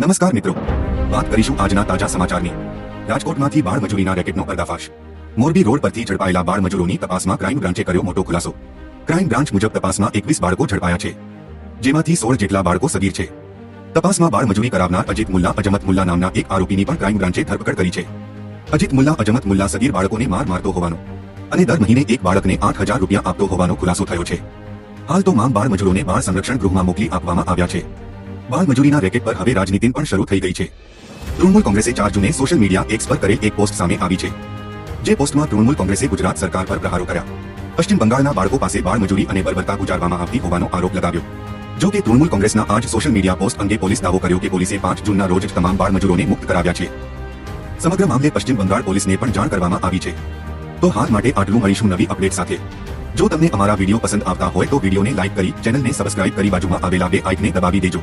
નમસ્કાર મિત્રો, વાત કરીશું આજના તાજા સમાચારની। રાજકોટમાંથી બાળ મજૂરીના રેકેટનો પર્દાફાશ। મોરબી રોડ પરથી ઝડપાયેલા બાળ મજૂરોની તપાસમાં ક્રાઇમ બ્રાન્ચે કર્યો મોટો ખુલાસો। ક્રાઇમ બ્રાન્ચ મુજબ તપાસમાં 21 બાળકો ઝડપાયા છે, જેમાંથી 16 જેટલા બાળકો સગીર છે। તપાસમાં બાળ મજૂરી કરાવનાર અજીત મુલ્લા અજમત મુલ્લા નામના એક આરોપીની પણ ક્રાઇમ બ્રાન્ચે ધરપકડ કરી છે। અજીત મુલ્લા અજમત મુલ્લા સગીર બાળકોને મારતો હોવાનો અને દર મહિને એક બાળકને 8,000 રૂપિયા આપતો હોવાનો ખુલાસો થયો છે। હાલ તમામ બાળ મજૂરોને બાળ સંરક્ષણ ગૃહમાં મોકલી આપવામાં આવ્યા છે। બાળ મજૂરીના રેકેટ પર હવે રાજનીતિ પણ શરૂ થઈ ગઈ છે। તૃણમૂલ કોંગ્રેસે 4 જૂને સોશિયલ મીડિયા એક્સ પર કરેલ એક પોસ્ટ સામે આવી છે, જે પોસ્ટમાં તૃણમૂલ કોંગ્રેસે ગુજરાત સરકાર પર પ્રહારો કર્યા। પશ્ચિમ બંગાળના બાળકો પાસે બાળ મજૂરી અને બર્બરતા ગુજારવામાં આવતી હોવાનો આરોપ લગાવ્યો। જો કે તૃણમૂલ કોંગ્રેસના આ જ સોશિયલ મીડિયા પોસ્ટ અંગે પોલીસ દાવો કર્યો કે પોલીસે 5 જૂનના રોજ જ તમામ બાળ મજૂરોને મુક્ત કરાવ્યા છે। સમગ્ર મામલે પશ્ચિમ બંગાળ પોલીસને પણ જાણ કરવામાં આવી છે। તો હાલ માટે આટલું, મળીશું નવી અપડેટ સાથે। જો તમને અમારા વિડીયો પસંદ આવતા હોય તો વિડીયોને લાઇક કરી ચેનલને સબસ્ક્રાઇબ કરી બાજુમાં આવેલા બે આઇકને દબાવી દેજો।